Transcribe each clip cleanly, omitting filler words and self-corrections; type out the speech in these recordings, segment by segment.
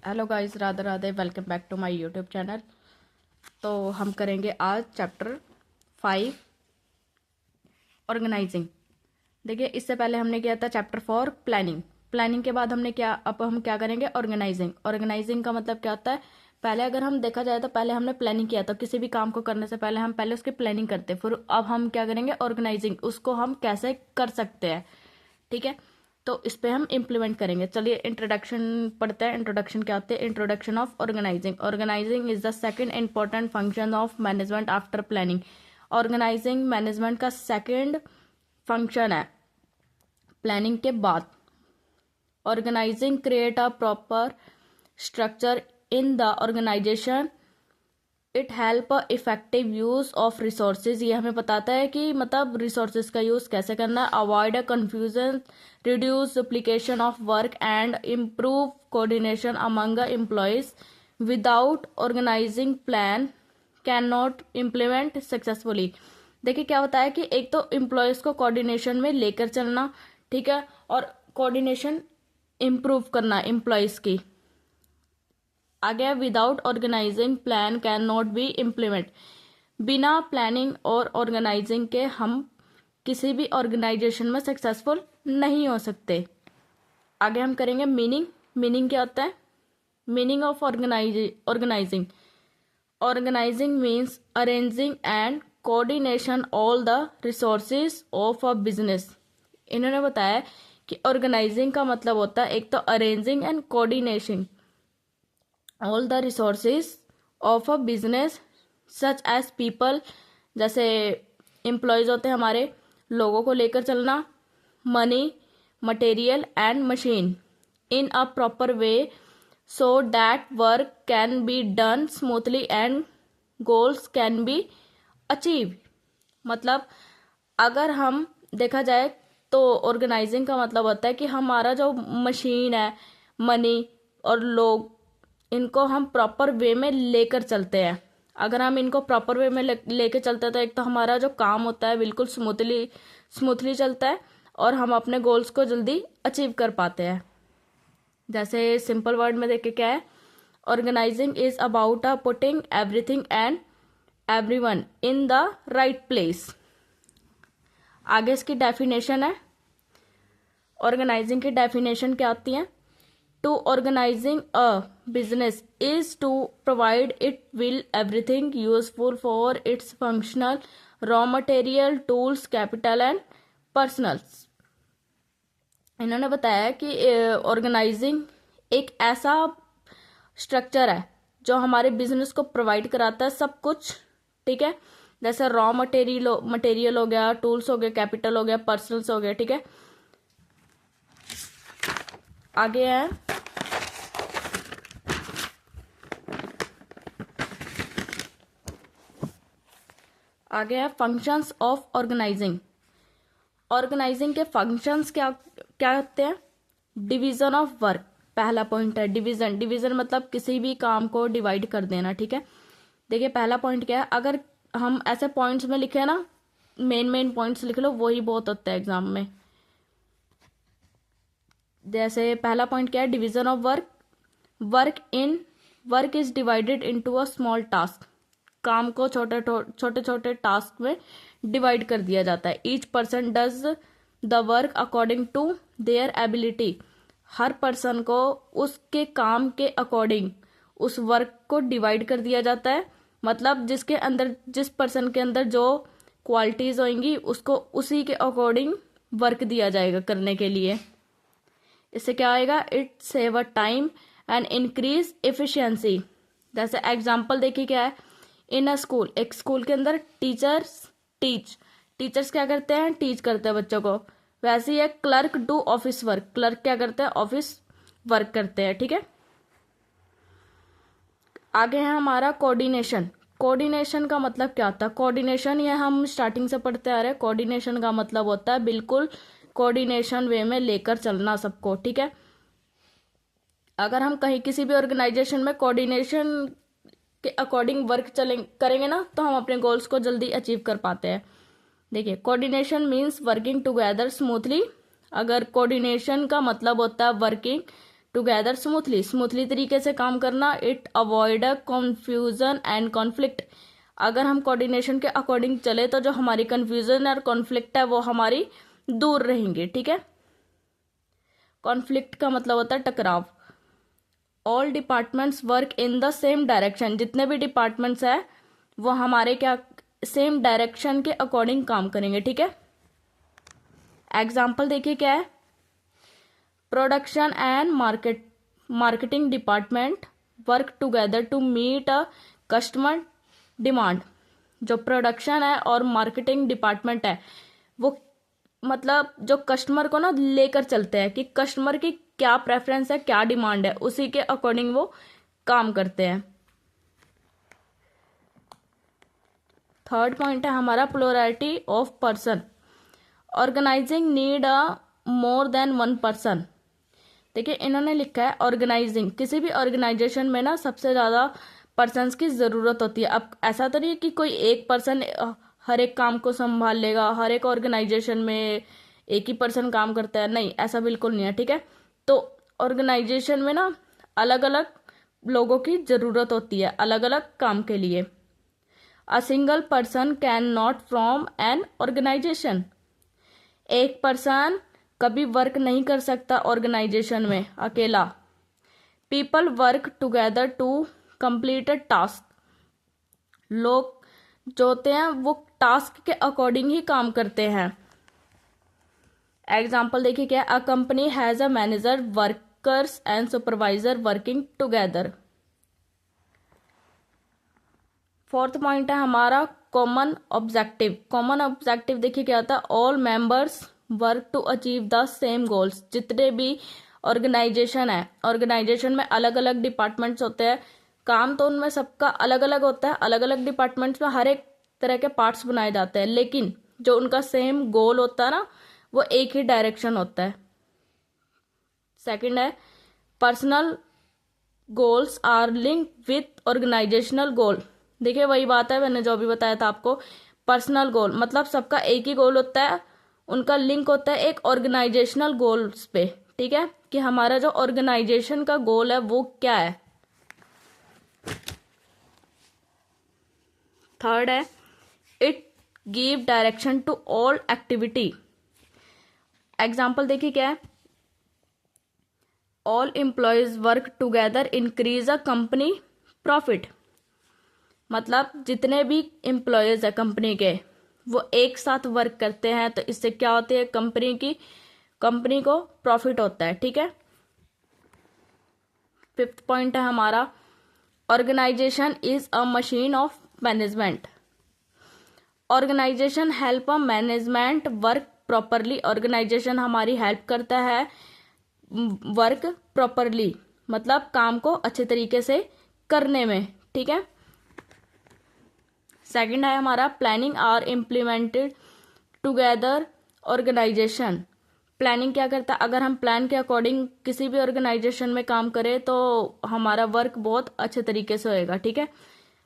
Hello guys, Radhe Radhe. Welcome back to my YouTube channel. तो हम करेंगे आज चैप्टर 5 ऑर्गेनाइजिंग। देखिए, इससे पहले हमने किया था चैप्टर 4 प्लानिंग। प्लानिंग के बाद अब हम क्या करेंगे, ऑर्गेनाइजिंग। ऑर्गेनाइजिंग का मतलब क्या होता है, पहले अगर हम देखा जाए तो पहले हमने प्लानिंग किया, तो किसी भी काम को करने से पहले हम पहले उसकी प्लानिंग करते, फिर अब हम क्या करेंगे, ऑर्गेनाइजिंग, उसको हम कैसे कर सकते हैं। ठीक है, तो इस पे हम इम्प्लीमेंट करेंगे। चलिए इंट्रोडक्शन पढ़ते हैं। इंट्रोडक्शन क्या होते हैं? Introduction of organising. Organising is the second important function of management after planning. Organising management का सेकंड फंक्शन है प्लानिंग के बाद। Organising create a proper structure in the organisation. It help effective use of resources. ये हमें बताता है कि मतलब रिसोर्सेज का यूज कैसे करना है। Avoid a confusion, reduce duplication of work and improve coordination among employees. Without organising plan can not implement successfully. देखिए क्या होता है कि एक तो एम्प्लॉयज को कोऑर्डिनेशन में लेकर चलना, ठीक है, और कोऑर्डिनेशन इम्प्रूव करना एम्प्लॉयज की। आगे, without organising plan can not be implement. बिना प्लानिंग और ऑर्गेनाइजिंग के हम किसी भी ऑर्गेनाइजेशन में सक्सेसफुल नहीं हो सकते। आगे हम करेंगे मीनिंग। मीनिंग क्या होता है? Meaning of organising. Organising means arranging and coordination all the resources of a business. इन्होंने बताया कि ऑर्गेनाइजिंग का मतलब होता है एक तो arranging and coordination all the resources of a business such as people, जैसे एम्प्लॉयज होते हैं हमारे, लोगों को लेकर चलना, money, material and machine in a proper way so that work can be done smoothly and goals can be achieve. मतलब अगर हम देखा जाए तो ऑर्गेनाइजिंग का मतलब होता है कि हमारा जो मशीन है, मनी और लोग, इनको हम प्रॉपर वे में लेकर चलते हैं। अगर हम इनको प्रॉपर वे में लेकर चलते हैं तो एक तो हमारा जो काम होता है बिल्कुल स्मूथली चलता है और हम अपने गोल्स को जल्दी अचीव कर पाते हैं। जैसे सिंपल वर्ड में देखिए क्या है, organising is about a putting everything and everyone in the right place. आगे इसकी डेफिनेशन है। ऑर्गेनाइजिंग की डेफिनेशन क्या आती है? To organizing a business is to provide it will everything useful for its functional raw material, tools, capital and personals। इन्होंने बताया कि ऑर्गेनाइजिंग एक ऐसा स्ट्रक्चर है जो हमारे बिजनेस को प्रोवाइड कराता है सब कुछ, ठीक है, जैसे रॉ मटेरियल हो गया, टूल्स हो गए, कैपिटल हो गया, पर्सनल्स हो गया, ठीक है। आगे है फंक्शंस ऑफ ऑर्गेनाइजिंग। ऑर्गेनाइजिंग के फंक्शंस क्या क्या होते हैं? डिवीजन ऑफ वर्क पहला पॉइंट है। डिवीजन मतलब किसी भी काम को डिवाइड कर देना, ठीक है। देखिए पहला पॉइंट क्या है, अगर हम ऐसे पॉइंट्स में लिखे ना, मेन पॉइंट्स लिख लो, वही बहुत होता है एग्जाम में। जैसे पहला पॉइंट क्या है, division of work is divided into a small task. काम को छोटे छोटे टास्क में डिवाइड कर दिया जाता है। Each person does the work according to their ability. हर पर्सन को उसके काम के अकॉर्डिंग उस वर्क को डिवाइड कर दिया जाता है। मतलब जिस पर्सन के अंदर जो क्वालिटीज होंगी उसको उसी के अकॉर्डिंग वर्क दिया जाएगा करने के लिए। इससे क्या आएगा, it save a time and increase efficiency. जैसे एग्जांपल देखिए क्या है, इन अ स्कूल, एक स्कूल के अंदर टीचर्स क्या करते हैं, टीच करते हैं बच्चों को। वैसे ही है clerk do office work, clerk क्या करते हैं, ऑफिस वर्क करते हैं, ठीक है। आगे है हमारा कोऑर्डिनेशन। कोऑर्डिनेशन का मतलब क्या होता है? कोऑर्डिनेशन ये हम स्टार्टिंग से पढ़ते आ रहे हैं। कोऑर्डिनेशन का मतलब होता है बिल्कुल कोऑर्डिनेशन वे में लेकर चलना सबको, ठीक है। अगर हम कहीं किसी भी ऑर्गेनाइजेशन में कोऑर्डिनेशन के अकॉर्डिंग वर्क करेंगे ना, तो हम अपने गोल्स को जल्दी अचीव कर पाते हैं। देखिए coordination means working together smoothly. अगर कोऑर्डिनेशन का मतलब होता है वर्किंग टुगेदर स्मूथली, स्मूथली तरीके से काम करना। It avoid confusion and conflict, अगर हम कोऑर्डिनेशन के अकॉर्डिंग चले तो जो हमारी कन्फ्यूजन और कॉन्फ्लिक्ट है वो हमारी दूर रहेंगे, ठीक है। कॉन्फ्लिक्ट का मतलब होता है टकराव। All departments work in the same direction, जितने भी डिपार्टमेंट्स है वो हमारे क्या सेम डायरेक्शन के अकॉर्डिंग काम करेंगे, ठीक है। एग्जाम्पल देखिए क्या है, production and marketing department work together to meet a customer demand. जो प्रोडक्शन है और मार्केटिंग डिपार्टमेंट है वो मतलब जो कस्टमर को ना लेकर चलते हैं कि कस्टमर की क्या प्रेफरेंस है, क्या डिमांड है, उसी के अकॉर्डिंग वो काम करते हैं। थर्ड पॉइंट है हमारा plurality of person, organizing need a more than one person. देखिए इन्होंने लिखा है ऑर्गेनाइजिंग, किसी भी ऑर्गेनाइजेशन में ना सबसे ज़्यादा पर्सन्स की ज़रूरत होती है। अब ऐसा तो नहीं है कि कोई एक पर्सन हर एक काम को संभाल लेगा, हर एक ऑर्गेनाइजेशन में एक ही पर्सन काम करता है, नहीं ऐसा बिल्कुल नहीं है, ठीक है। तो ऑर्गेनाइजेशन में ना अलग अलग लोगों की ज़रूरत होती है अलग अलग काम के लिए। A single person can not from an organisation, एक पर्सन कभी वर्क नहीं कर सकता ऑर्गेनाइजेशन में अकेला। People work together to complete a task, लोग जो होते हैं वो टास्क के अकॉर्डिंग ही काम करते हैं। एग्जाम्पल देखिए क्या, a company has a manager, workers and supervisor working together. Fourth point है हमारा कॉमन ऑब्जेक्टिव। कॉमन ऑब्जेक्टिव देखिए क्या होता है, all members work to achieve the same goals. जितने भी ऑर्गेनाइजेशन है, ऑर्गेनाइजेशन में अलग अलग डिपार्टमेंट्स होते हैं, काम तो उनमें सबका अलग अलग होता है, अलग अलग डिपार्टमेंट्स में हर एक तरह के पार्ट्स बनाए जाते हैं, लेकिन जो उनका सेम गोल होता है ना वो एक ही डायरेक्शन होता है। सेकंड है personal goals are linked with organizational goal. देखिए वही बात है मैंने जो भी बताया था आपको, पर्सनल गोल मतलब सबका एक ही गोल होता है, उनका लिंक होता है एक ऑर्गेनाइजेशनल गोल्स पे, ठीक है, कि हमारा जो ऑर्गेनाइजेशन का गोल है वो क्या है। थर्ड है it give direction to all activity. Example देखिए क्या है, all employees work together increase a company profit, मतलब जितने भी एम्प्लॉयज है कंपनी के वो एक साथ वर्क करते हैं तो इससे क्या होती है कंपनी को प्रॉफिट होता है, ठीक है। फिफ्थ पॉइंट है हमारा organisation is a machine of management. Organisation help a management work properly, organisation हमारी हेल्प करता है वर्क प्रॉपरली मतलब काम को अच्छे तरीके से करने में, ठीक है। सेकंड है हमारा planning are implemented together organisation. Planning क्या करता है, अगर हम प्लान के अकॉर्डिंग किसी भी ऑर्गेनाइजेशन में काम करें तो हमारा वर्क बहुत अच्छे तरीके से होएगा, ठीक है।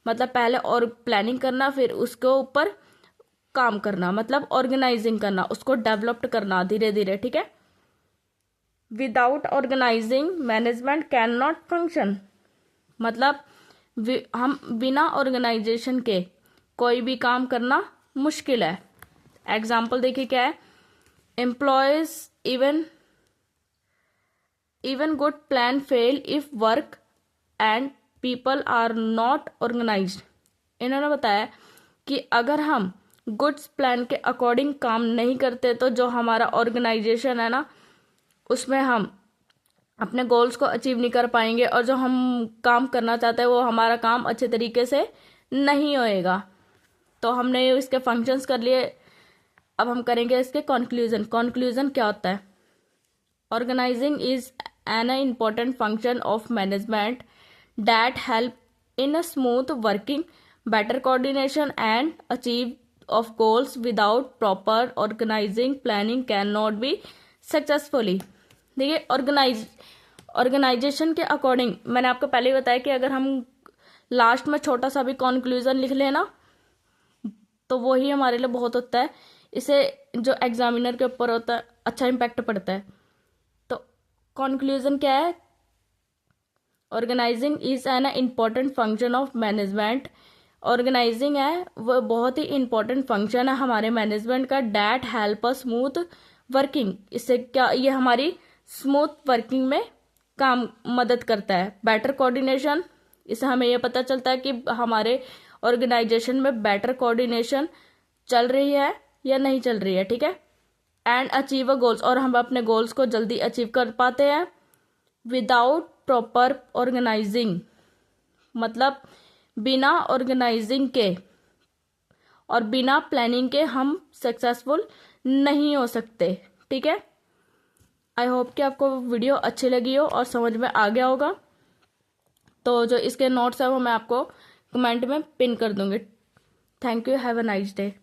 मतलब पहले और प्लानिंग करना फिर उसके ऊपर काम करना, मतलब ऑर्गेनाइजिंग करना, उसको डेवलप करना धीरे धीरे, ठीक है। Without organising management can not function, मतलब हम बिना ऑर्गेनाइजेशन के कोई भी काम करना मुश्किल है। एग्जाम्पल देखिए क्या है, employees even good plan fail if work and people are not organised. इन्होंने बताया कि अगर हम गुड्स प्लान के अकॉर्डिंग काम नहीं करते तो जो हमारा ऑर्गेनाइजेशन है ना उसमें हम अपने गोल्स को अचीव नहीं कर पाएंगे और जो हम काम करना चाहते हैं वो हमारा काम अच्छे तरीके से नहीं होएगा। तो हमने इसके फंक्शंस कर लिए, अब हम करेंगे इसके कंक्लूजन। कंक्लूजन क्या होता है, organising is an important function of management that help in a smooth working, better coordination and achieve of goals without proper organizing planning cannot be successfully। देखिए ऑर्गेनाइजेशन के अकॉर्डिंग मैंने आपको पहले ही बताया कि अगर हम लास्ट में छोटा सा भी कंक्लूजन लिख लेना तो वो ही हमारे लिए बहुत होता है, इसे जो एग्जामिनर के ऊपर होता है अच्छा इम्पैक्ट पड़ता है। तो कंक्लूजन क्या है, organising is an important function of management. Organising है वो बहुत ही इम्पोर्टेंट फंक्शन है हमारे मैनेजमेंट का। That help us smooth working, इससे क्या ये हमारी स्मूथ वर्किंग में काम मदद करता है। बेटर कोऑर्डिनेशन, इससे हमें ये पता चलता है कि हमारे ऑर्गेनाइजेशन में बेटर कोऑर्डिनेशन चल रही है या नहीं चल रही है, ठीक है। एंड अचीव अ गोल्स, और हम अपने गोल्स को जल्दी अचीव कर पाते हैं। विदाउट प्रॉपर ऑर्गेनाइजिंग, मतलब बिना ऑर्गेनाइजिंग के और बिना प्लानिंग के हम सक्सेसफुल नहीं हो सकते, ठीक है। आई होप कि आपको वीडियो अच्छी लगी हो और समझ में आ गया होगा। तो जो इसके नोट्स है वो मैं आपको कमेंट में पिन कर दूंगी। Thank you, have a nice day.